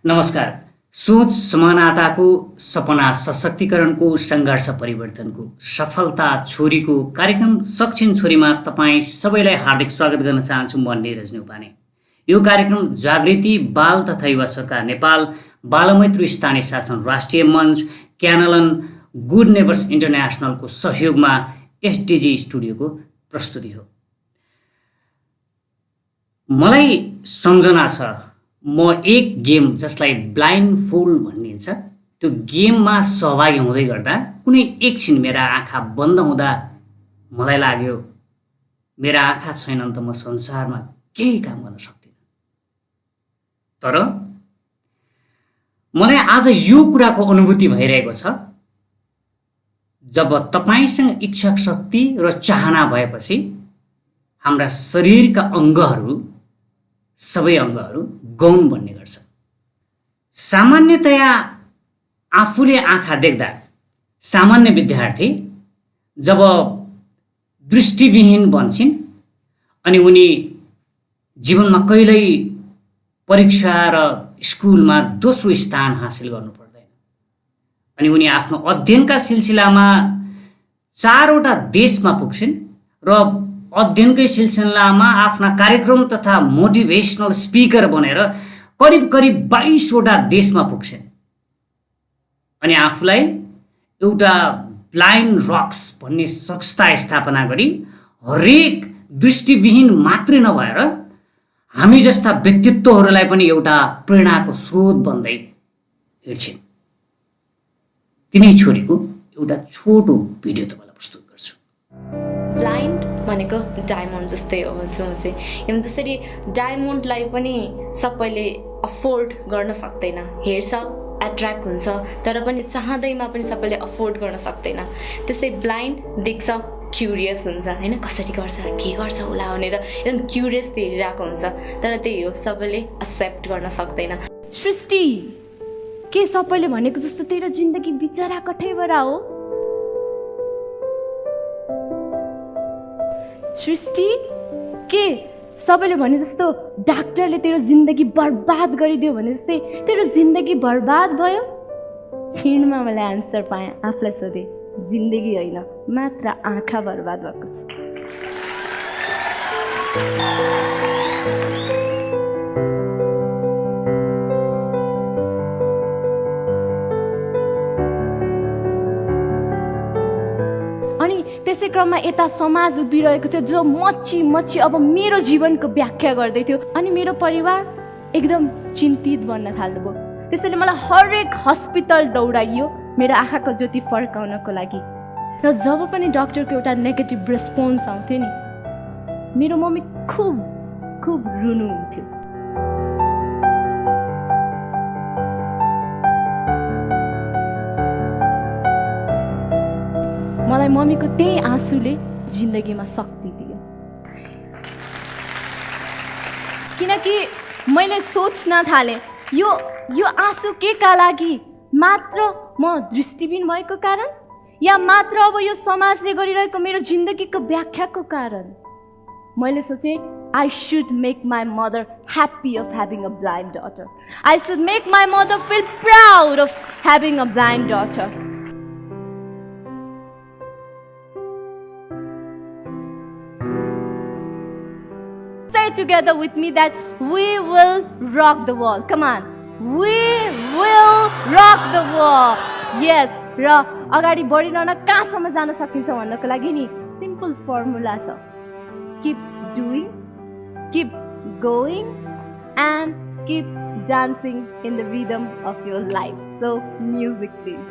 नमस्कार। सोच समानताको सपना सशक्तिकरणको सङ्घर्ष परिवर्तनको सफलता छोरीको कार्यक्रम सक्षम छोरीमा तपाईँ सबैलाई हार्दिक स्वागत गर्न चाहन्छु। म नीरज न्यौपाने। यो कार्यक्रम जागृति बाल तथा युवा सरकार नेपाल, बालमैत्री स्थानीय शासन राष्ट्रिय मञ्च, क्यानलन, गुड नेबर्स इन्टरनेसनलको सहयोगमा एसडिजी स्टुडियोको प्रस्तुति हो। मलाई सम्झना छ, म एक गेम जसलाई ब्लाइन्ड फुल भनिन्छ त्यो गेममा सहभागी हुँदै गर्दा कुनै एकछिन मेरा आँखा बन्द हुँदा मलाई लाग्यो मेरा आँखा छैनन् त म संसारमा केही काम गर्न सक्दिनँ। तर मलाई आज यो कुराको अनुभूति भइरहेको छ, जब तपाईसँग इच्छा शक्ति र चाहना भएपछि हाम्रा शरीरका अङ्गहरू, सबै अङ्गहरू गौण बन्ने गर्छ। सामान्यतया आफूले आँखा देख्दा सामान्य विद्यार्थी जब दृष्टिविहीन बन्छन् अनि उनी जीवनमा कहिल्यै परीक्षा र स्कुलमा दोस्रो स्थान हासिल गर्नु पर्दैन अनि उनी आफ्नो अध्ययनका सिलसिलामा 4वटा देशमा पुग्छन् र अध्ययनकै सिलसिलामा आफ्ना कार्यक्रम तथा मोटिभेसनल स्पिकर बनेर करिब 22वटा देशमा पुग्छन् अनि आफूलाई एउटा ब्लाइन्ड रक्स भन्ने संस्था स्थापना गरी हरेक दृष्टिविहीन मात्रै नभएर हामी जस्ता व्यक्तित्वहरूलाई पनि एउटा प्रेरणाको स्रोत बन्दै हिँड्छन्। तिनै छोरीको एउटा छोटो भिडियो तपाईँलाई प्रस्तुत गर्छु। ब्लाइन्ड भनेको डायमन्ड जस्तै हो भन्छु म चाहिँ। जसरी डायमन्डलाई पनि सबैले अफोर्ड गर्न सक्दैन, हेर्छ एट्र्याक्ट हुन्छ, तर पनि चाहँदैमा पनि सबैले अफोर्ड गर्न सक्दैन। त्यस्तै ब्लाइन्ड देख्छ, क्युरियस हुन्छ होइन, कसरी गर्छ के गर्छ होला भनेर एकदम क्युरियस हेरिरहेको हुन्छ, तर त्यही हो सबैले एक्सेप्ट गर्न सक्दैन। सृष्टि, के सबैले भनेको जस्तो तेरो जिन्दगी बिचरा कठैबरा हो? सृष्टि, के सबैले भने जस्तो डाक्टरले तेरो जिन्दगी बर्बाद गरिदियो भने जस्तै तेरो जिन्दगी बर्बाद भयो? क्षणमा मैले आन्सर पाएँ, आफूलाई सोधेँ, जिन्दगी होइन मात्र आँखा बर्बाद भएको छ। अनि त्यसै क्रममा यता समाज उभिरहेको थियो जो मच्ची अब मेरो जीवनको व्याख्या गर्दै थियो अनि मेरो परिवार एकदम चिन्तित बन्न थाल्नुभयो। त्यसैले मलाई हरेक हस्पिटल दौडाइयो मेरो आँखाको ज्योति फर्काउनको लागि। र जब पनि डक्टरको एउटा नेगेटिभ रेस्पोन्स आउँथ्यो नि, मेरो मम्मी खुब रुनुहुन्थ्यो। मलाई मम्मीको त्यही आँसुले जिन्दगीमा शक्ति दियो, किनकि मैले सोच्न थालेँ यो आँसु के का लागि? मात्र म दृष्टिहीन भएको कारण या मात्र अब यो समाजले गरिरहेको मेरो जिन्दगीको व्याख्याको कारण? मैले सोचेँ I should make my mother happy of having a blind daughter. I should make my mother feel proud of having a blind daughter. Say together with me that we will rock the world. Come on. We will rock the world. Yes. र अगाडि बढिरहन कहाँसम्म जान सकिन्छ भन्नको लागि नि simple formula छ। Keep doing, keep going and keep dancing in the rhythm of your life. So music please.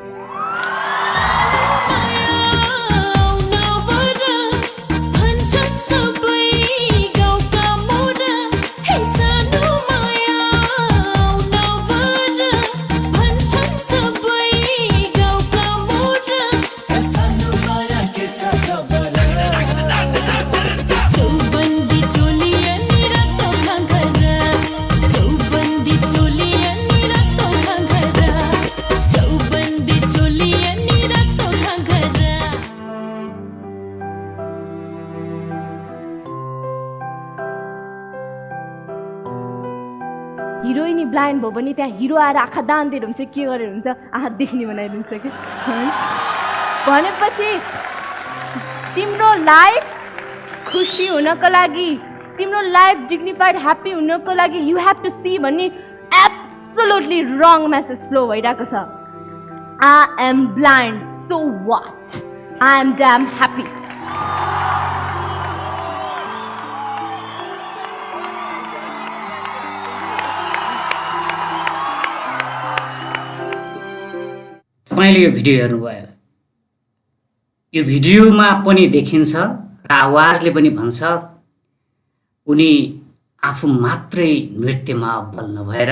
हिरोइनी ब्लाइन्ड भयो भने त्यहाँ हिरो आएर आँखा दान्दिएर हुन्छ के गरेर हुन्छ आँखा देख्ने बनाइदिन्छ कि भनेपछि तिम्रो लाइफ खुसी हुनको लागि तिम्रो लाइफ डिग्निफाइड ह्याप्पी हुनको लागि यु हेभ टु सी भन्ने एब्सोल्युटली रङ मेसेज फ्लो भइरहेको छ I am blind so what I am damn happy तपाईँले यो भिडियो हेर्नुभयो यो भिडियोमा पनि देखिन्छ र आवाजले पनि भन्छ उनी आफू मात्रै नृत्यमा अब्बल नभएर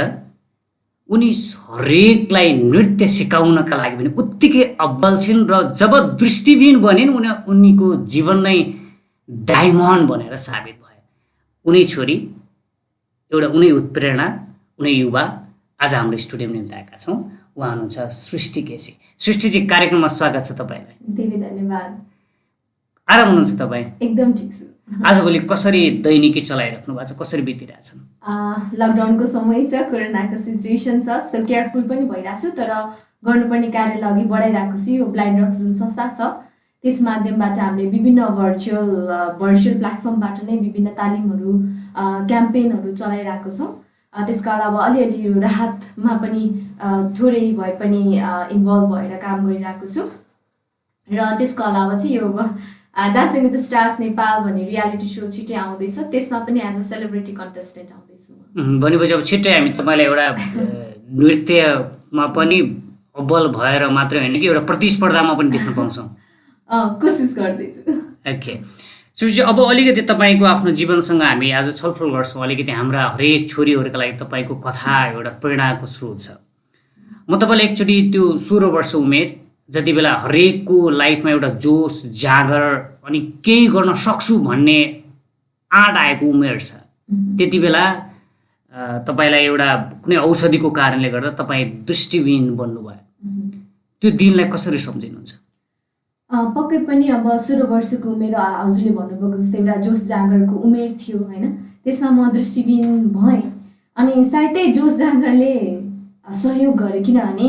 उनी हरेकलाई नृत्य सिकाउनका लागि पनि उत्तिकै अब्बल छिन् र जब दृष्टिविहीन बनिन् उनीको जीवन नै डायमन्ड बनेर साबित भयो। उनी छोरी एउटा उनी उत्प्रेरणा उनी युवा आज हाम्रो स्टुडियोमा निम्ति आएका छौँ। उहाँ हुनुहुन्छ सृष्टि केसी। सृष्टिजी कार्यक्रममा स्वागत छ तपाईँलाई। धेरै धन्यवाद। आराम हुनुहुन्छ तपाईँ? एकदम ठिक छु। आजभोलि कसरी दैनिकी चलाइराख्नु भएको छ, कसरी बितिरहेछन्? लकडाउनको समय छ, कोरोनाको सिचुएसन छ, सो केयरफुल पनि भइरहेको छु, तर गर्नुपर्ने कार्यलाई अघि बढाइरहेको छु। यो ब्लाइन्ड रक्स जुन संस्था छ त्यस माध्यमबाट हामीले विभिन्न भर्चुअल प्लेटफर्मबाट नै विभिन्न तालिमहरू क्याम्पेनहरू चलाइरहेको छौँ। त्यसका अलावा अलिअलि यो राहतमा पनि थोरै भए पनि इन्भल्भ भएर काम गरिरहेको छु। र त्यसको अलावा चाहिँ यो dancing with the stars Nepal भन्ने रियालिटी सो छिट्टै आउँदैछ, त्यसमा पनि एज अ सेलिब्रिटी कन्टेस्टेन्ट आउँदैछु। भनेपछि अब छिट्टै हामी तपाईँलाई एउटा नृत्यमा पनि अब्बल भएर मात्रै होइन कि एउटा प्रतिस्पर्धामा पनि देख्न पाउँछौँ। कोसिस गर्दैछु। ओके सुजी, अब अलिकति तपाईँको आफ्नो जीवनसँग हामी आज छलफल गर्छौँ। अलिकति हाम्रा हरेक छोरीहरूका लागि तपाईँको कथा एउटा प्रेरणाको स्रोत छ। म तपाईँलाई एकचोटि त्यो 16 वर्ष उमेर जति बेला हरेकको लाइफमा एउटा जोस जागर अनि केही गर्न सक्छु भन्ने आँट आएको उमेर छ, त्यति बेला तपाईँलाई एउटा कुनै औषधिको कारणले गर्दा तपाईँ दृष्टिविहीन बन्नुभयो। त्यो दिनलाई कसरी सम्झिनुहुन्छ? पक्कै पनि अब 16 वर्षको उमेर हजुरले भन्नुभएको जस्तै एउटा जोस जागरको उमेर थियो होइन, त्यसमा म दृष्टिविहीन भएँ। अनि सायदै जोस जागरले सहयोग गर्यो, किनभने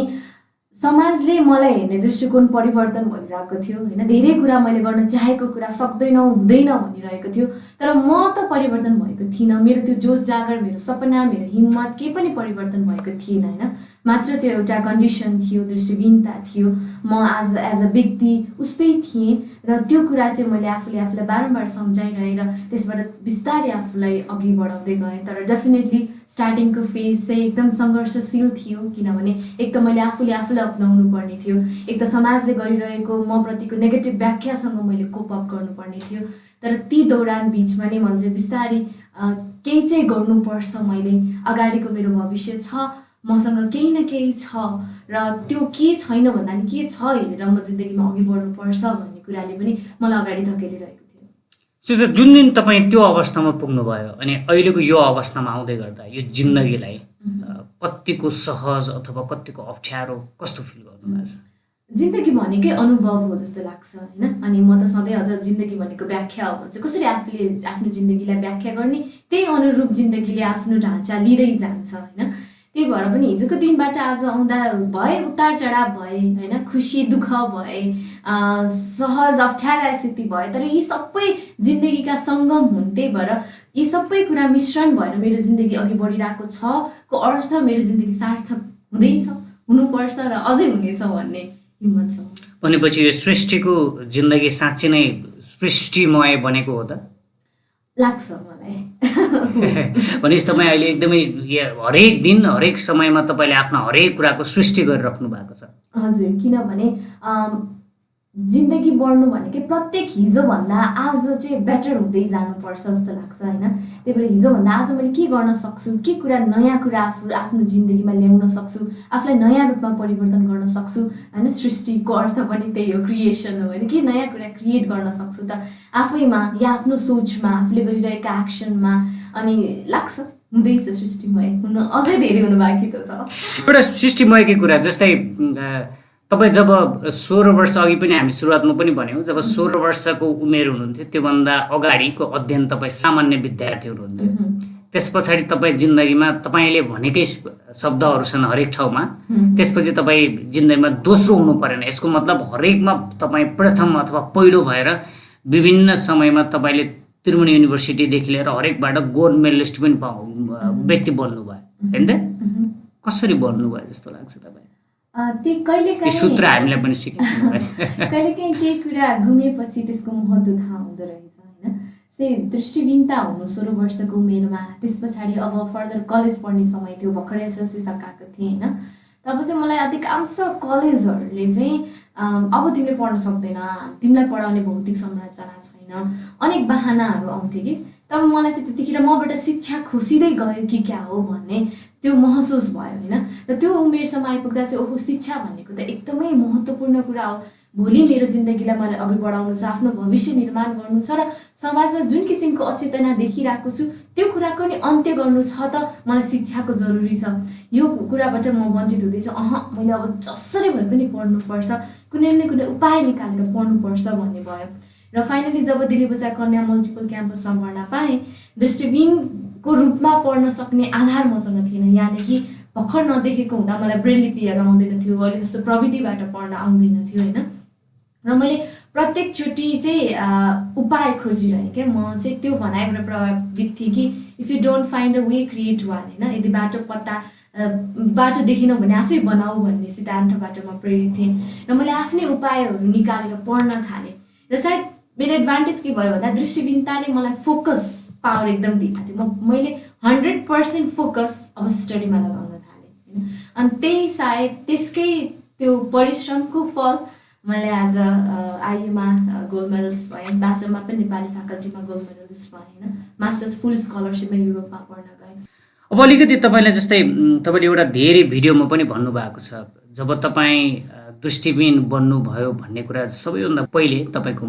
समाजले मलाई हेर्ने दृष्टिकोण परिवर्तन भइरहेको थियो होइन। धेरै कुरा मैले गर्न चाहेको कुरा सक्दैनौँ हुँदैन भनिरहेको थियो, तर म त परिवर्तन भएको थिइनँ। मेरो त्यो जोस जागर, मेरो सपना, मेरो हिम्मत केही पनि परिवर्तन भएको थिएन होइन। मात्र त्यो एउटा कन्डिसन थियो, दृष्टिविहीनता थियो। म एज अ व्यक्ति उस्तै थिएँ र त्यो कुरा चाहिँ मैले आफूलाई बारम्बार सम्झाइरहेँ र त्यसबाट बिस्तारै आफूलाई अघि बढाउँदै गएँ। तर डेफिनेटली स्टार्टिङको फेज चाहिँ एकदम सङ्घर्षशील थियो, किनभने एक त मैले आफूलाई अपनाउनु पर्ने थियो, एक त समाजले गरिरहेको म प्रतिको नेगेटिभ व्याख्यासँग मैले कोप अप गर्नुपर्ने थियो। तर ती दौरान बिचमा नै मैले चाहिँ बिस्तारै केही चाहिँ गर्नुपर्छ, मैले अगाडिको मेरो भविष्य छ, मसँग केही न केही छ र त्यो के छैन भन्दा नि के छ हेरेर म जिन्दगीमा अघि बढ्नुपर्छ भन्ने कुराले पनि मलाई अगाडि धकेलिरहेको थियो। सो जुन दिन तपाईँ त्यो अवस्थामा पुग्नुभयो अनि अहिलेको यो अवस्थामा आउँदै गर्दा यो जिन्दगीलाई कतिको सहज अथवा कतिको अप्ठ्यारो कस्तो फिल गर्नुभएको छ? जिन्दगी भनेकै अनुभव हो जस्तो लाग्छ होइन। अनि म त सधैँ अझ जिन्दगी भनेको व्याख्या हो भन्छ। कसरी आफूले आफ्नो जिन्दगीलाई व्याख्या गर्ने, त्यही अनुरूप जिन्दगीले आफ्नो ढाँचा लिँदै जान्छ होइन। त्यही भएर पनि हिजोको दिनबाट आज आउँदा भए उतार चढाव भए होइन, खुसी दुःख भए, सहज अप्ठ्यारा स्थिति भए, तर यी सबै जिन्दगीका सङ्गम हुन्। त्यही भएर यी सबै कुरा मिश्रण भएर मेरो जिन्दगी अघि बढिरहेको छ को अर्थ मेरो जिन्दगी सार्थक हुँदैछ, हुनुपर्छ र अझै हुनेछ भन्ने हिम्मत छ। भनेपछि यो सृष्टिको जिन्दगी साँच्चै नै सृष्टिमय बनेको हो त लाग्छ मलाई। भनेपछि तपाईँ अहिले एकदमै हरेक दिन हरेक समयमा तपाईँले आफ्नो हरेक कुराको सृष्टि गरिराख्नु भएको छ। हजुर, किनभने जिन्दगी बढ्नु भनेकै प्रत्येक हिजोभन्दा आज चाहिँ बेटर हुँदै जानुपर्छ जस्तो लाग्छ होइन। त्यही भएर हिजोभन्दा आज मैले के गर्न सक्छु, के कुरा नयाँ कुरा आफ्नो जिन्दगीमा ल्याउन सक्छु, आफूलाई नयाँ रूपमा परिवर्तन गर्न सक्छु होइन। सृष्टिको अर्थ पनि त्यही हो, क्रिएसन हो होइन। के नयाँ कुरा क्रिएट गर्न सक्छु त आफैमा या आफ्नो सोचमा, आफूले गरिरहेका एक्सनमा, अनि लाग्छ हुँदैछ सृष्टिमय, हुन अझै धेरै हुनु बाँकी त छ। एउटा सृष्टिमयकै कुरा जस्तै तपाईँ जब 16 वर्ष अघि पनि हामी सुरुवातमा पनि भन्यौँ, जब 16 वर्षको उमेर हुनुहुन्थ्यो त्योभन्दा अगाडिको अध्ययन तपाईँ सामान्य विद्यार्थी हुनुहुन्थ्यो। त्यस पछाडि तपाईँ जिन्दगीमा तपाईँले भनेकै शब्दहरू छन् हरेक ठाउँमा, त्यसपछि तपाईँ जिन्दगीमा दोस्रो हुनु परेन। यसको मतलब हरेकमा तपाईँ प्रथम अथवा पहिलो भएर विभिन्न समयमा तपाईँले त्रिभुवन युनिभर्सिटीदेखि लिएर हरेकबाट गोल्ड मेडलिस्ट पनि व्यक्ति बन्नुभयो होइन त? कसरी बन्नुभयो जस्तो लाग्छ तपाईँ? त्यो कहिलेकाहीँ सूत्र हामीलाई पनि सिकाउनु कहिलेकाहीँ केही कुरा गुमेपछि त्यसको महत्त्व थाहा हुँदो रहेछ होइन। दृष्टिहीनता हुनु 16 वर्षको उमेरमा, त्यस पछाडि अब फर्दर कलेज पढ्ने समय थियो, भर्खरै एसएलसी सकाएको थिएँ होइन। तब चाहिँ मलाई अधिकांश कलेजहरूले चाहिँ अब तिमीले पढ्न सक्दैन, तिमीलाई पढाउने भौतिक संरचना छैन, अनेक बहानाहरू आउँथे कि। तब मलाई चाहिँ त्यतिखेर मबाट शिक्षा खोसिँदै गयो कि क्या हो भन्ने त्यो महसुस भयो होइन। र त्यो उमेरसम्म आइपुग्दा चाहिँ ओहो शिक्षा भनेको त एकदमै महत्त्वपूर्ण कुरा हो, भोलि मेरो जिन्दगीलाई मैले अघि बढाउनु छ, आफ्नो भविष्य निर्माण गर्नु छ, र समाजमा जुन किसिमको अचेतना देखिरहेको छु त्यो कुराको नि अन्त्य गर्नु छ त मलाई शिक्षाको जरुरी छ। यो कुराबाट म वञ्चित हुँदैछु, मैले अब जसरी भए पनि पढ्नुपर्छ, कुनै न कुनै उपाय निकालेर पढ्नुपर्छ भन्ने भयो। र फाइनली जब दिल्ली बजार कन्या मल्टिपल क्याम्पसमा भर्ना पाएँ, दृष्टिहीनको रूपमा पढ्न सक्ने आधार मसँग थिएन। यानि कि भर्खर नदेखेको हुँदा मलाई ब्रेल लिपिहरू आउँदैन थियो, अहिले जस्तो प्रविधिबाट पढ्न आउँदैन थियो होइन। र मैले प्रत्येकचोटि चाहिँ उपाय खोजिरहेँ क्या। म चाहिँ त्यो भनाइबाट प्रभावित थिएँ कि if you don't find a way create one होइन। यदि बाटो देखिनौ भने आफै बनाऊ भन्ने सिद्धान्तबाट म प्रेरित थिएँ र मैले आफ्नै उपायहरू निकालेर पढ्न थालेँ। र सायद मेरो एडभान्टेज के भयो भन्दा दृष्टिहीनताले मलाई फोकस पावर एकदम दिएको थियो। मैले 100% फोकस अब स्टडीमा लगाउन थालेँ होइन। अनि त्यही सायद त्यसकै त्यो परिश्रमको फल मैले आज आइएमा गोल्ड मेडल्स भएँ, ब्याचलरमा पनि नेपाली फ्याकल्टीमा गोल्ड मेडलिस्ट भएँ होइन। मास्टर्स फुल स्कलरसिपमा युरोपमा पढ्न गएँ। अब अलिकति तपाईँलाई जस्तै तपाईँले एउटा धेरै भिडियोमा पनि भन्नुभएको छ, जब तपाईँ दृष्टिहीन बन्नुभयो भन्ने कुरा सबैभन्दा पहिले तपाईँको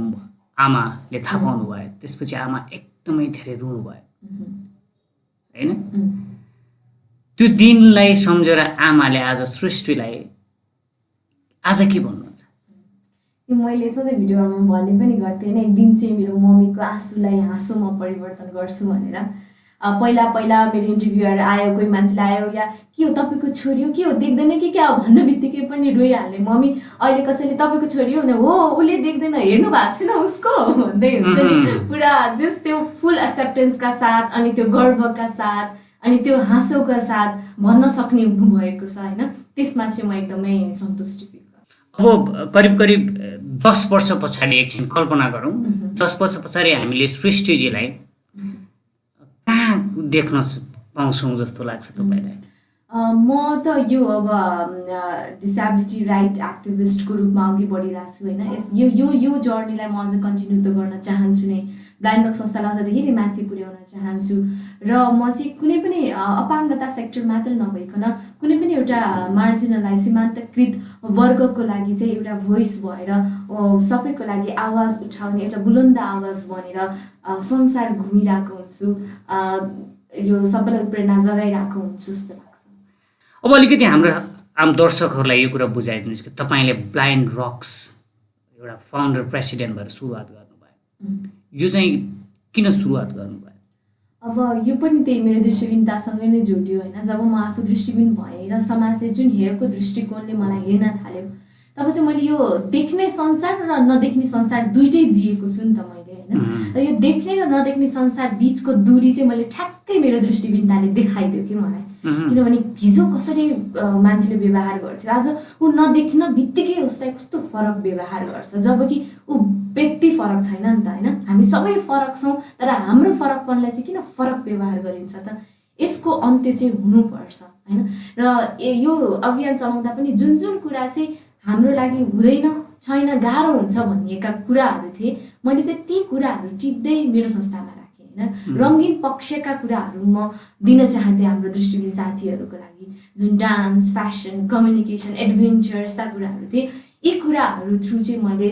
आमाले थाहा पाउनु भयो, त्यसपछि आमा एकदमै धेरै रुनु भयो होइन। त्यो दिनलाई सम्झेर आमाले आज सृष्टिलाई आज के भन्नुहुन्छ? मैले सधैँ भिडियोमा भन्ने पनि गर्थेँ होइन, एक दिन चाहिँ मेरो मम्मीको आँसुलाई हाँसोमा परिवर्तन गर्छु भनेर। पहिला मेरो इन्टरभ्यूहरू आयो, कोही मान्छेले आयो या के हो तपाईँको छोरी हो, के हो देख्दैन कि क्या हो भन्ने बित्तिकै पनि रोइहाल्ने। मम्मी अहिले कसैले तपाईँको छोरी हो भने हो उसले देख्दैन, हेर्नु भएको छैन उसको भन्दै हुन्छ नि। पुरा जस्ट त्यो फुल एक्सेप्टेन्सका साथ अनि त्यो गर्वका साथ अनि त्यो हाँसोका साथ भन्न सक्ने हुनुभएको छ होइन। त्यसमा चाहिँ म एकदमै सन्तुष्टि फिल गर्छु। अब करिब 10 वर्ष पछाडि एकछिन कल्पना गरौँ, 10 वर्ष पछाडि हामीले सृष्टिजीलाई कहाँ देख्न पाउँछौँ जस्तो लाग्छ तपाईँलाई? म त यो अब डिसेबिलिटी राइट एक्टिभिस्टको रूपमा अघि बढिरहेको छु होइन। यो जर्नीलाई म अझ कन्टिन्यू त गर्न चाहन्छु नै। ब्लाइन्ड रक संस्थालाई अझ धेरै माथि पुर्याउन चाहन्छु र म चाहिँ कुनै पनि अपाङ्गता सेक्टर मात्र नभइकन कुनै पनि एउटा मार्जिनलाइज सीमान्तकृत वर्गको लागि चाहिँ एउटा भोइस भएर सबैको लागि आवाज उठाउने एउटा बुलन्द आवाज बनेर संसार घुमिरहेको हुन्छु, यो सबैलाई प्रेरणा जगाइरहेको हुन्छु जस्तो लाग्छ। अब अलिकति हाम्रो आम दर्शकहरूलाई यो कुरा बुझाइदिनुहोस् कि तपाईँले ब्लाइन्ड रक्स एउटा फाउन्डर प्रेसिडेन्ट भएर सुरुवात गर्नुभयो, यो चाहिँ किन सुरुवात गर्नुभयो? अब यो पनि त्यही मेरो दृष्टिहीनतासँगै नै जोडियो होइन। जब म आफू दृष्टिहीन भएँ र समाजले जुन हेरेको दृष्टिकोणले मलाई हेर्न थाल्यो, तब चाहिँ मैले यो देख्ने संसार र नदेख्ने संसार दुइटै जिएको छु नि त मैले होइन। र यो देख्ने र नदेख्ने संसार बिचको दूरी चाहिँ मैले ठ्याक्कै मेरो दृष्टिहीनताले देखाइदियो कि मलाई। किनभने हिजो कसरी मान्छेले व्यवहार गर्थ्यो, आज ऊ नदेख्न बित्तिकै उसलाई कस्तो फरक व्यवहार गर्छ, जबकि ऊ व्यक्ति फरक छैन नि त होइन। हामी सबै फरक छौँ, तर हाम्रो फरकपनलाई चाहिँ किन फरक व्यवहार गरिन्छ त? यसको अन्त्य चाहिँ हुनुपर्छ होइन। र यो अभियान चलाउँदा पनि जुन कुरा चाहिँ हाम्रो लागि हुँदैन छैन गाह्रो हुन्छ भनिएका कुराहरू थिए, मैले चाहिँ ती कुराहरू टिप्दै मेरो संस्थामा राखेँ होइन। रङ्गीन पक्षका कुराहरू म दिन चाहन्थेँ हाम्रो दृष्टिहीन साथीहरूको लागि, जुन डान्स, फ्यासन, कम्युनिकेसन, एडभेन्चर यस्ता कुराहरू थिए। यी कुराहरू थ्रु चाहिँ मैले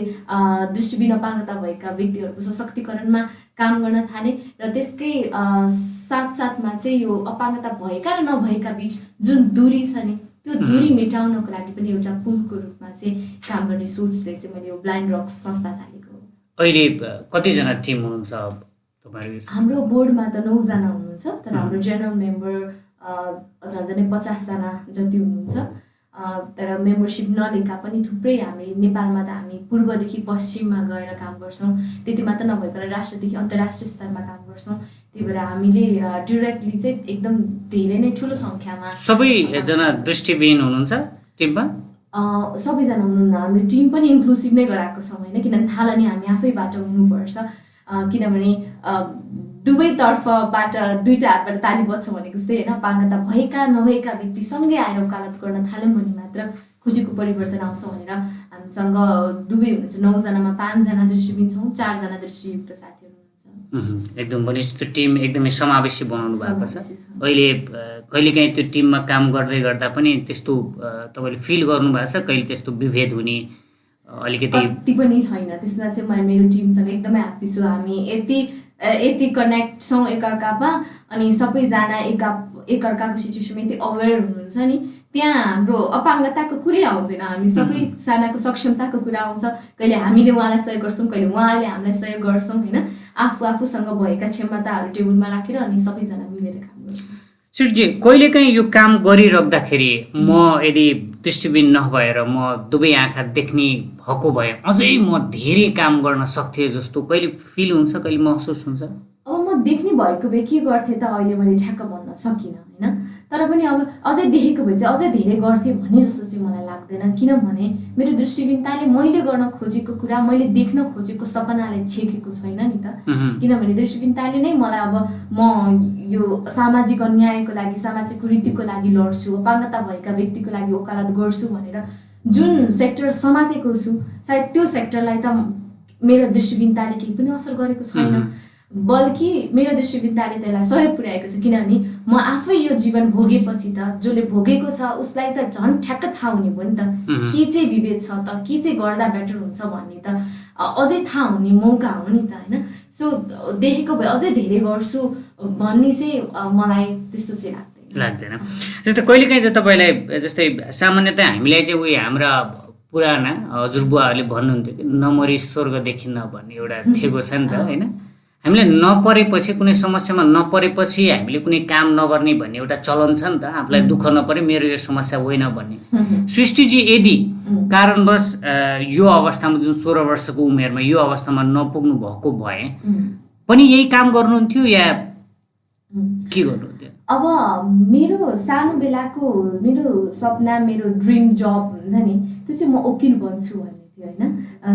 दृष्टिहीन अपाङ्गता भएका व्यक्तिहरूको सशक्तिकरणमा काम गर्न थालेँ र त्यसकै साथसाथमा चाहिँ यो अपाङ्गता भएका र नभएका बिच जुन दूरी छ नि, त्यो दूरी मेटाउनको लागि पनि एउटा पुलको रूपमा चाहिँ काम गर्ने सोचले चाहिँ मैले यो ब्लाइन्ड रक्स संस्था थालेको। अहिले कतिजना टिम हुनुहुन्छ तपाईँहरू? हाम्रो बोर्डमा त 9 जना हुनुहुन्छ, तर हाम्रो जेनरल मेम्बर झन्झनै 50 जना जति हुनुहुन्छ। तर मेम्बरसिप नलिएका पनि थुप्रै हामी नेपालमा त हामी पूर्वदेखि पश्चिममा गएर काम गर्छौँ, त्यति मात्र नभइकन राष्ट्रदेखि अन्तर्राष्ट्रिय स्तरमा काम गर्छौँ। त्यही भएर हामीले डिरेक्टली चाहिँ एकदम धेरै नै ठुलो सङ्ख्यामा सबैजना दृष्टिविहीन हुनुहुन्छ टिममा? सबैजना हुनुहुन्न। हाम्रो टिम पनि इन्क्लुसिभ नै गराएको छौँ होइन, किनभने थालनी हामी आफैबाट हुनुपर्छ, किनभने दुवैतर्फबाट दुईवटा हातबाट ताली बज्छ भनेको जस्तै होइन। अपाङ्गता भएका नभएका व्यक्ति सँगै आएर वकालत गर्न थाल्यौँ भने मात्र खोजेको परिवर्तन आउँछ भनेर हामीसँग दुवै हुनुहुन्छ। 9 जनामा 5 जना दृष्टिविहीन छौँ, 4 जना दृष्टियुक्त साथीहरू हुनुहुन्छ। एकदम बलिष्ठ टिम, एकदमै समावेशी बनाउनु भएको छ। अहिले कहिलेकाहीँ त्यो टिममा काम गर्दै गर्दा पनि त्यस्तो तपाईँले फिल गर्नुभएको छ कहिले त्यस्तो विभेद हुने अलिकति? कति पनि छैन त्यसमा चाहिँ। म मेरो टिमसँग एकदमै ह्याप्पी छु। हामी यति कनेक्ट छौँ एकअर्कामा, अनि सबैजना एकअर्काको सिचुएसनमा यति अवेर हुनुहुन्छ नि, त्यहाँ हाम्रो अपाङ्गताको कुरै आउँदैन। हामी सबैजनाको सक्षमताको कुरा आउँछ। कहिले हामीले उहाँलाई सहयोग गर्छौँ, कहिले उहाँले हामीलाई सहयोग गर्छौँ होइन। आफूसँग भएका क्षमताहरू टेबलमा राखेर अनि सबैजना मिलेर काम गर्छौँ। सुटजी, कहिलेकाहीँ यो काम गरिराख्दाखेरि म यदि दृष्टिविहीन नभएर म दुवै आँखा देख्ने भएको भए अझै म धेरै काम गर्न सक्थेँ जस्तो कहिले फिल हुन्छ, कहिले महसुस हुन्छ? अब म देख्ने भएको भए के गर्थेँ त अहिले मैले ठ्याक्क भन्न सकिनँ होइन। तर पनि अब अझै देखेको भए चाहिँ अझै धेरै गर्थेँ भन्ने जस्तो चाहिँ मलाई लाग्दैन, किनभने मेरो दृष्टिविहीनताले मैले गर्न खोजेको कुरा, मैले देख्न खोजेको सपनालाई छेकेको छैन नि त। किनभने दृष्टिविहीनताले नै मलाई अब म यो सामाजिक अन्यायको लागि, सामाजिक कुरीतिको लागि लड्छु, अपाङ्गता भएका व्यक्तिको लागि वकालत गर्छु भनेर जुन सेक्टर समातेको छु, सायद त्यो सेक्टरलाई त मेरो दृष्टिविहीनताले केही पनि असर गरेको छैन, बल्कि मेरो दृष्टिविहीनताले त्यसलाई सहयोग पुर्याएको छ। किनभने म आफै यो जीवन भोगेपछि त जसले भोगेको छ उसलाई त झन् ठ्याक्क थाहा हुने भयो नि त, के चाहिँ विभेद छ त, के चाहिँ गर्दा बेटर हुन्छ भन्ने त अझै थाहा हुने मौका हो नि त होइन। सो देखेको भए अझै धेरै गर्छु भन्ने चाहिँ मलाई त्यस्तो चाहिँ लाग्दैन। जस्तै कहिलेकाहीँ चाहिँ तपाईँलाई जस्तै सामान्यतः हामीलाई चाहिँ उयो हाम्रा पुराना हजुरबुवाहरूले भन्नुहुन्थ्यो कि नमरी स्वर्ग देखिन्न भन्ने एउटा थेगो छ नि त होइन। हामीलाई नपरेपछि, कुनै समस्यामा नपरेपछि हामीले कुनै काम नगर्ने भन्ने एउटा चलन छ नि त। आफूलाई दुःख नपरे मेरो यो समस्या होइन भन्ने। सृष्टिजी यदि कारणवश यो अवस्थामा जुन 16 वर्षको उमेरमा यो अवस्थामा नपुग्नु भएको भए पनि यही काम गर्नुहुन्थ्यो या के गर्नुहुन्थ्यो? अब मेरो सानो बेलाको मेरो सपना, मेरो ड्रिम जब हुन्छ नि, त्यो चाहिँ म वकिल बन्छु भन्ने थियो होइन।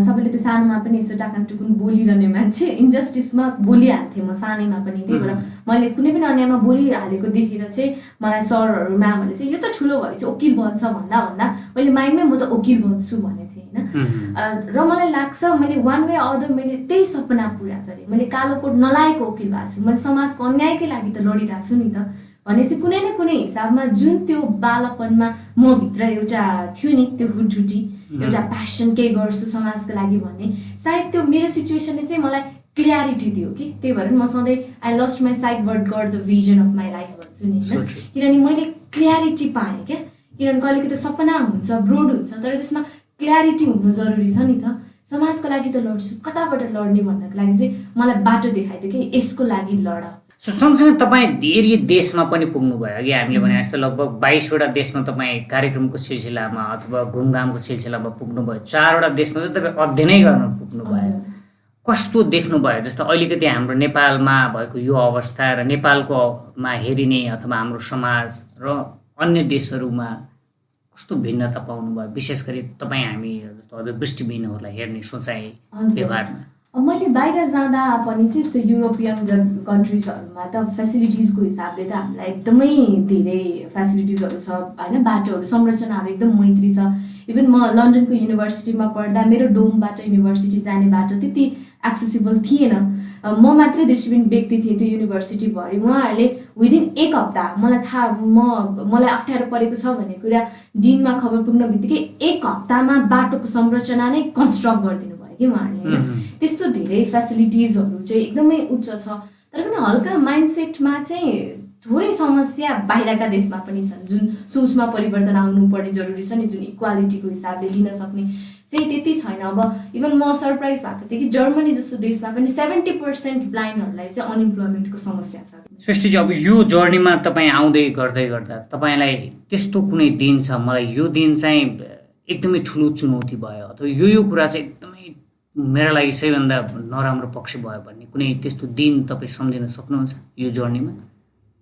सबैले त्यो सानोमा पनि यसो टाकान टुकुन बोलिरहने मान्छे, इन्जस्टिसमा बोलिहाल्थेँ म सानैमा पनि। त्यही भएर मैले कुनै पनि अन्यायमा बोलिहालेको देखेर चाहिँ मलाई सरहरू म्यामहरूले चाहिँ यो त ठुलो भएपछि वकिल बन्छ भन्दा मैले माइन्डमै म त वकिल बन्छु भनेको थिएँ होइन। र मलाई लाग्छ मैले वान वे अदर मैले त्यही सपना पुरा गरेँ। मैले कालो कोट नलागेको वकिल भएको छु, मैले समाजको अन्यायकै लागि त लडिरहेको छु नि त भनेपछि कुनै न कुनै हिसाबमा जुन त्यो बालपनमा म भित्र एउटा थियो नि, त्यो हुटहुटी एउटा प्यासन केही गर्छु समाजको लागि भन्ने, सायद त्यो मेरो सिचुएसनले चाहिँ मलाई क्लियरिटी दियो कि। त्यही भएर म सधैँ I lost my sight but got the vision of my life भन्छु नि होइन। किनभने मैले क्लियरिटी पाएँ क्या। किनभने कहिलेको त सपना हुन्छ, ब्रोड हुन्छ, तर त्यसमा क्लियरिटी हुनु जरुरी छ नि त। समाजको लागि त लड्छु, कताबाट लड्ने भन्नको लागि चाहिँ मलाई बाटो देखाइदियो कि यसको लागि लड। सँगसँगै तपाईँ धेरै देशमा पनि पुग्नुभयो। अघि हामीले भने जस्तो लगभग 22वटा देशमा तपाईँ कार्यक्रमको सिलसिलामा अथवा घुमघामको सिलसिलामा पुग्नुभयो। 4वटा देशमा चाहिँ तपाईँ अध्ययनै गर्न पुग्नुभयो। कस्तो देख्नुभयो? जस्तो अलिकति हाम्रो नेपालमा भएको यो अवस्था र नेपालकोमा हेरिने अथवा हाम्रो समाज र अन्य देशहरूमा कस्तो भिन्नता पाउनुभयो, विशेष गरी तपाईँ हामी जस्तो अझ दृष्टिविहीनहरूलाई हेर्ने सोचाइ व्यवहारमा? मैले बाहिर जाँदा पनि चाहिँ यस्तो युरोपियन कन्ट्रिजहरूमा त फेसिलिटिजको हिसाबले त हामीलाई एकदमै धेरै फेसिलिटिजहरू छ होइन। बाटोहरू, संरचनाहरू एकदम मैत्री छ। इभन म लन्डनको युनिभर्सिटीमा पढ्दा मेरो डोमबाट युनिभर्सिटी जाने बाटो त्यति एक्सेसिबल थिएन। म मात्रै दृष्टिविहीन व्यक्ति थिएँ त्यो युनिभर्सिटीभरि। उहाँहरूले विदिन 1 हप्ता मलाई अप्ठ्यारो परेको छ भन्ने कुरा दिनमा खबर पुग्न बित्तिकै 1 हप्तामा बाटोको संरचना नै कन्स्ट्रक्ट गरिदिनु भयो कि उहाँहरूले होइन। त्यस्तो धेरै फेसिलिटिजहरू चाहिँ एकदमै उच्च छ। तर पनि हल्का माइन्डसेटमा चाहिँ थोरै समस्या बाहिरका देशमा पनि छन्, जुन सोचमा परिवर्तन आउनुपर्ने जरुरी छ नि, जुन इक्वालिटीको हिसाबले लिन सक्ने चाहिँ त्यति छैन। अब इभन म सरप्राइज भएको थिएँ कि जर्मनी जस्तो देशमा पनि 70% ब्लाइन्डहरूलाई चाहिँ अनइम्प्लोइमेन्टको समस्या छ। सृष्टिजी, अब यो जर्नीमा तपाईँ आउँदै गर्दै गर्दा तपाईँलाई त्यस्तो कुनै दिन छ मलाई यो दिन चाहिँ एकदमै ठुलो चुनौती भयो अथवा यो कुरा चाहिँ एकदमै मेरा लागि सबैभन्दा नराम्रो पक्ष भयो भन्ने कुनै त्यस्तो दिन तपाईँ सम्झिन सक्नुहुन्छ यो जर्नीमा?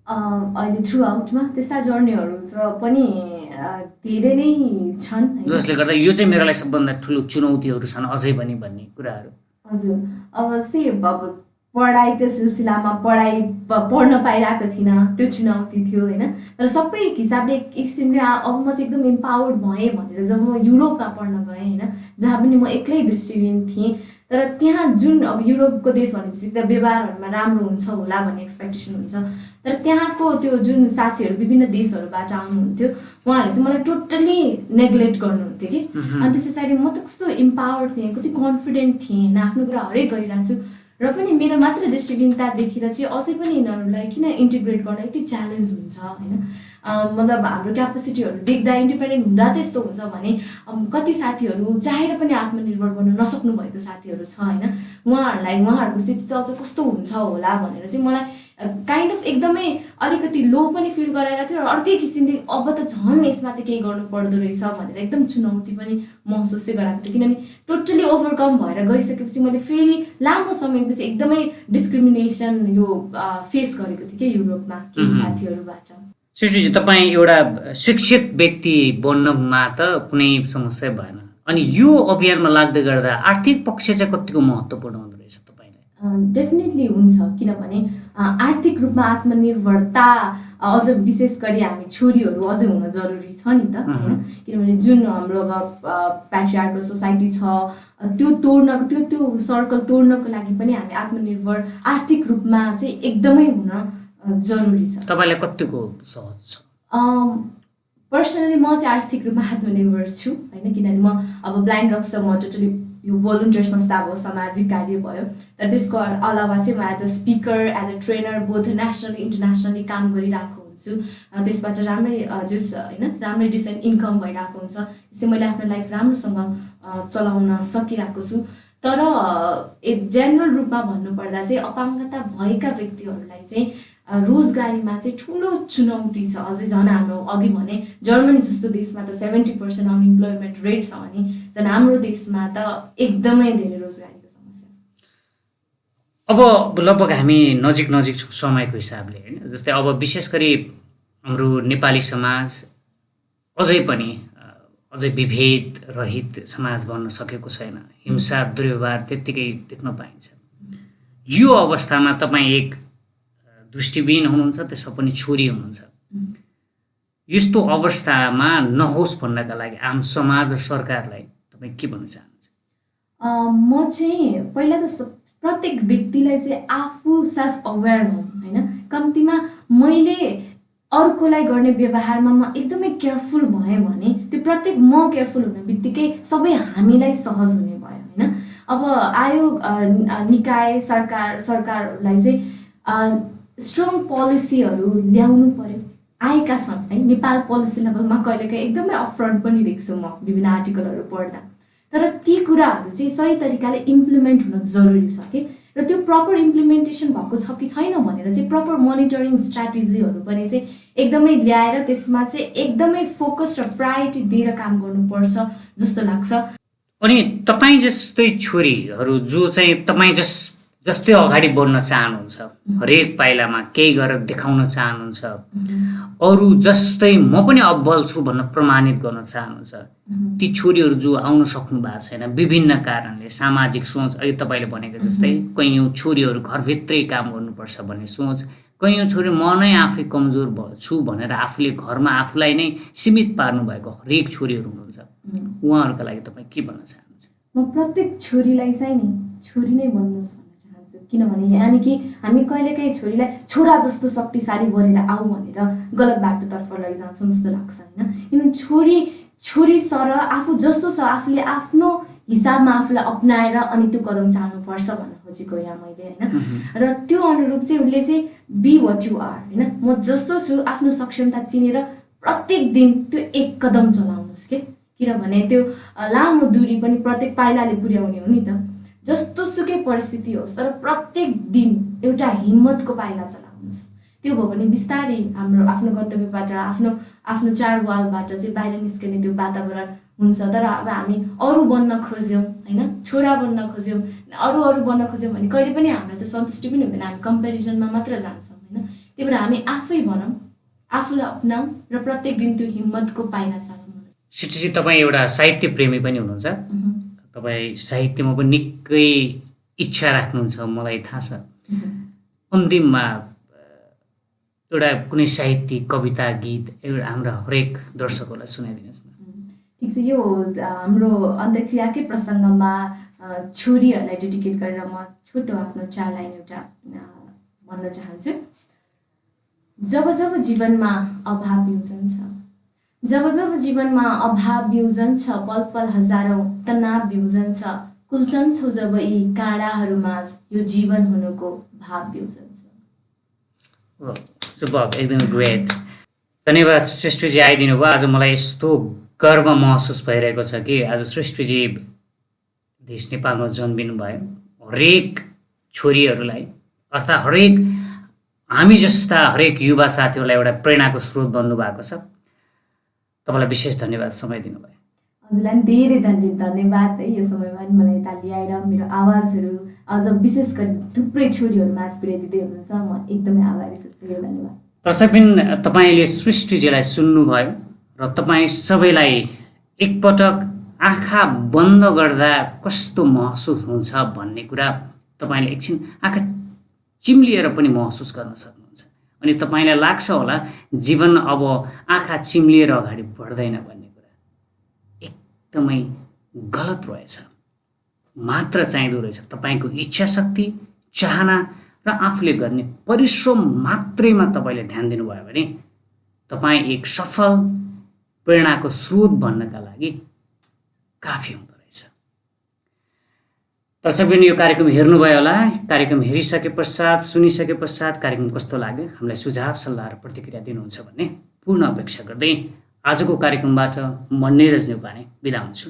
अहिले थ्रु आउटमा त्यस्ता जर्नीहरू त पनि धेरै नै छन् जसले गर्दा यो चाहिँ मेरा लागि सबभन्दा ठुलो चुनौतीहरू छन् अझै पनि भन्ने कुराहरू। हजुर, अब अब पढाइको सिलसिलामा पढ्न पाइरहेको थिइनँ, त्यो चुनौती थियो होइन। तर सबै हिसाबले एक किसिमले अब म चाहिँ एकदम इम्पावर्ड भएँ भनेर जब म युरोपमा पढ्न गएँ होइन, जहाँ पनि म एक्लै दृष्टिविहीन थिएँ, तर त्यहाँ जुन अब युरोपको देश भनेपछि त व्यवहारहरूमा राम्रो हुन्छ होला भन्ने एक्सपेक्टेसन हुन्छ, तर त्यहाँको त्यो जुन साथीहरू विभिन्न देशहरूबाट आउनुहुन्थ्यो उहाँहरूले चाहिँ मलाई टोटल्ली नेग्लेक्ट गर्नुहुन्थ्यो कि। अनि त्यस पछाडि म त कस्तो इम्पावर्ड थिएँ, कति कन्फिडेन्ट थिएँ होइन, आफ्नो कुरा हरेक गरिरहेको छु, र पनि मेरो मात्र दृष्टिबिनता देखेर चाहिँ अझै पनि यिनीहरूलाई किन इन्टिग्रेट गर्न यति च्यालेन्ज हुन्छ होइन। मतलब हाम्रो क्यापेसिटीहरू देख्दा इन्डिपेन्डेन्ट हुँदा त यस्तो हुन्छ भने कति साथीहरू चाहेर पनि आत्मनिर्भर बन्न नसक्नु भएको साथीहरू छ होइन, उहाँहरूको स्थिति त अझ कस्तो हुन्छ होला भनेर चाहिँ मलाई काइन्ड अफ एकदमै अलिकति लो पनि फिल गराइरहेको थियो, र अर्कै किसिमले अब त झन् यसमा त केही गर्नु पर्दो रहेछ भनेर एकदम चुनौती पनि महसुस चाहिँ गराएको थियो। किनभने टोटली ओभरकम भएर गइसकेपछि मैले फेरि लामो समयपछि एकदमै डिस्क्रिमिनेसन यो फेस गरेको थिएँ कि युरोपमा केही साथीहरूबाट। सृष्टिजी, तपाईँ एउटा शिक्षित व्यक्ति बन्नमा त कुनै समस्या भएन, अनि यो अभियानमा लाग्दै गर्दा आर्थिक पक्ष चाहिँ कतिको महत्त्वपूर्ण हुँदो रहेछ तपाईँलाई? डेफिनेटली हुन्छ, किनभने आर्थिक रूपमा आत्मनिर्भरता अझ विशेष गरी हामी छोरीहरू अझै हुन जरुरी छ नि त होइन। किनभने जुन हाम्रो अब प्याट्रिआर्कल सोसाइटी छ त्यो तोड्नको त्यो सर्कल तोड्नको लागि पनि हामी आत्मनिर्भर आर्थिक रूपमा चाहिँ एकदमै हुन जरुरी छ। तपाईँलाई कतिको सहज छ? पर्सनली म चाहिँ आर्थिक रूपमा आत्मनिर्भर छु होइन, किनभने म अब ब्लाइन्ड रक्स त म टोटली यो भोलुन्टियर संस्था भयो, सामाजिक कार्य भयो, तर त्यसको अलावा चाहिँ म as a speaker as a trainer both nationally internationally काम गरिरहेको हुन्छु। त्यसबाट राम्रै राम्रै डिसेन्ट इन्कम भइरहेको हुन्छ, त्यसै मैले आफ्नो लाइफ राम्रोसँग चलाउन सकिरहेको छु। तर एक जेनरल रूपमा भन्नुपर्दा चाहिँ अपाङ्गता भएका व्यक्तिहरूलाई चाहिँ रोजगारीमा चाहिँ ठुलो चुनौती छ। अझै झन् हाम्रो अघि भने जर्मनी जस्तो देशमा त 70% अनइम्प्लोइमेन्ट रेट छ भने झन् हाम्रो देशमा त एकदमै धेरै रोजगारीको समस्या छ। अब लगभग हामी नजिक समयको हिसाबले होइन, जस्तै अब विशेष गरी हाम्रो नेपाली समाज अझै विभेद रहित समाज बन्न सकेको छैन, हिंसा दुर्व्यवहार त्यत्तिकै देख्न पाइन्छ। यो अवस्थामा तपाईँ एक दृष्टिविहीन हुनुहुन्छ, त्यसमा पनि छोरी हुनुहुन्छ, यस्तो अवस्थामा नहोस् भन्नका लागि आम समाज र सरकारलाई तपाईँ के भन्न चाहनुहुन्छ? म चाहिँ पहिला त प्रत्येक व्यक्तिलाई चाहिँ आफू सेल्फ अवेयर हुँ होइन। कम्तीमा मैले अर्कोलाई गर्ने व्यवहारमा म एकदमै केयरफुल भएँ भने त्यो प्रत्येक म केयरफुल हुने बित्तिकै सबै हामीलाई सहज हुने भयो होइन। अब आयोग निकाय सरकारहरूलाई चाहिँ स्ट्रङ पोलिसीहरू ल्याउनु पर्यो, आएका छन् है। नेपाल पोलिसी लेभलमा कहिलेकाहीँ एकदमै अपफ्रन्ट पनि देख्छु म विभिन्न आर्टिकलहरू पढ्दा, तर ती कुराहरू चाहिँ सही तरिकाले इम्प्लिमेन्ट हुन जरुरी छ कि, र त्यो प्रपर इम्प्लिमेन्टेसन भएको छ कि छैन भनेर चाहिँ प्रपर मोनिटरिङ स्ट्राटेजीहरू पनि चाहिँ एकदमै ल्याएर त्यसमा चाहिँ एकदमै फोकस र प्रायोरिटी दिएर काम गर्नुपर्छ जस्तो लाग्छ। अनि तपाईँ जस्तै छोरीहरू जो चाहिँ तपाईँ जस्तै अगाडि बढ्न चाहनुहुन्छ, हरेक पाइलामा केही गरेर देखाउन चाहनुहुन्छ, अरू जस्तै म पनि अब्बल छु भन्न प्रमाणित गर्न चाहनुहुन्छ, ती छोरीहरू जो आउन सक्नु भएको छैन विभिन्न कारणले, सामाजिक सोच, अहिले तपाईँले भनेको जस्तै कैयौँ छोरीहरू घरभित्रै काम गर्नुपर्छ भन्ने सोच, कैयौँ छोरी म नै आफै कमजोर छु भनेर आफूले घरमा आफूलाई नै सीमित पार्नु भएको हरेक छोरीहरू हुनुहुन्छ, उहाँहरूका लागि तपाईँ के भन्न चाहनुहुन्छ? म प्रत्येक छोरीलाई चाहिँ नि छोरी नै बन्नुहोस् भन्न चाहन्छु, किनभने यानि कि हामी कहिलेकाहीँ छोरीलाई छोरा जस्तो शक्तिशाली बनेर आऊ भनेर गलत बाटोतर्फ लैजान्छौँ जस्तो लाग्छ होइन। किनभने छोरी सर आफू जस्तो छ आफूले आफ्नो हिसाबमा आफूलाई अप्नाएर अनि त्यो कदम चाल्नुपर्छ भन्न खोजेको यहाँ मैले होइन। र त्यो अनुरूप चाहिँ उसले चाहिँ बी वाट यु आर होइन, म जस्तो छु आफ्नो सक्षमता चिनेर प्रत्येक दिन त्यो एक कदम चलाउनुहोस् किनभने त्यो लामो दूरी पनि प्रत्येक पाइलाले पुर्याउने हो नि त। जस्तो सुकै परिस्थिति होस् तर प्रत्येक दिन एउटा हिम्मतको पाइला चलाउनुहोस्। त्यो भयो भने बिस्तारै हाम्रो आफ्नो गन्तव्यबाट आफ्नो चारवालबाट चाहिँ बाहिर निस्कने त्यो वातावरण हुन्छ। तर अब हामी अरू बन्न खोज्यौँ होइन, छोरा बन्न खोज्यौँ, अरू बन्न खोज्यौँ भने कहिले पनि हामीलाई त सन्तुष्टि पनि हुँदैन, हामी कम्पेरिजनमा मात्र जान्छौँ होइन। त्यही भएर हामी आफै भनौँ, आफूलाई अपनाऊ र प्रत्येक दिन त्यो हिम्मतको पाइला चलाउनु। सृष्टिजी, तपाईँ एउटा साहित्य प्रेमी पनि हुनुहुन्छ, तपाईँ साहित्यमा पनि निकै इच्छा राख्नुहुन्छ मलाई थाहा छ। अन्तिममा एउटा कुनै साहित्यिक कविता गीत एउटा हाम्रा हरेक दर्शकहरूलाई सुनाइदिनुहोस् न। ठिक छ, यो हाम्रो अन्तर्क्रियाकै प्रसङ्गमा छोरीहरूलाई डेडिकेट गरेर म छोटो आफ्नो 4 लाइन एउटा भन्न चाहन्छु। जब जब जीवनमा अभाव बिउजन छ, जब जब जीवनमा अभाव बिउजन छ, पल पल हजारौँ तनाव बिउजन छ, कुल्चन्छौ जब यी काँडाहरूमाझ यो जीवन हुनुको भाव बिउजन छ। सुपर, एकदम ग्रेट। धन्यवाद श्रेष्ठजी, आइदिनु भयो। आज मलाई यस्तो गर्व महसुस भइरहेको छ कि आज श्रेष्ठजी देश नेपालमा जन्मिनु भयो। हरेक छोरीहरूलाई अर्थात् हरेक हामी जस्ता हरेक युवा साथीहरूलाई एउटा प्रेरणाको स्रोत बन्नु भएको छ। तपाईँलाई विशेष धन्यवाद समय दिनुभयो। हजुरलाई पनि धेरै धन्यवाद है, यो समयमा पनि मलाई यता ल्याएर मेरो आवाजहरू अझ विशेष गरी थुप्रै छोरीहरूमाझ पुर्याइदिँदै हुनुहुन्छ। म एकदमै आभारी छु, धेरै धन्यवाद। दर्शक तपाईँले सृष्टिजीलाई सुन्नुभयो र तपाईँ सबैलाई एकपटक आँखा बन्द गर्दा कस्तो महसुस हुन्छ भन्ने कुरा तपाईँले एकछिन आँखा चिम्लिएर पनि महसुस गर्न सक्नुहुन्छ। अनि तपाईँलाई लाग्छ होला जीवन अब आँखा चिम्लिएर अगाडि बढ्दैन भन्ने कुरा एकदमै गलत रहेछ। मात्र चाहिँदो रहेछ तपाईँको इच्छा शक्ति, चाहना र आफूले गर्ने परिश्रम मात्रैमा तपाईँले ध्यान दिनुभयो भने तपाईँ एक सफल प्रेरणाको स्रोत बन्नका लागि काफी हुँदो रहेछ। दर्शकबिन, यो कार्यक्रम हेर्नुभयो होला। कार्यक्रम हेरिसके पश्चात, सुनिसके पश्चात कार्यक्रम कस्तो लाग्यो हामीलाई सुझाव सल्लाह र प्रतिक्रिया दिनुहुन्छ भन्ने पूर्ण अपेक्षा गर्दै आजको कार्यक्रमबाट म नीरज न्यौपाने बिदा हुन्छु।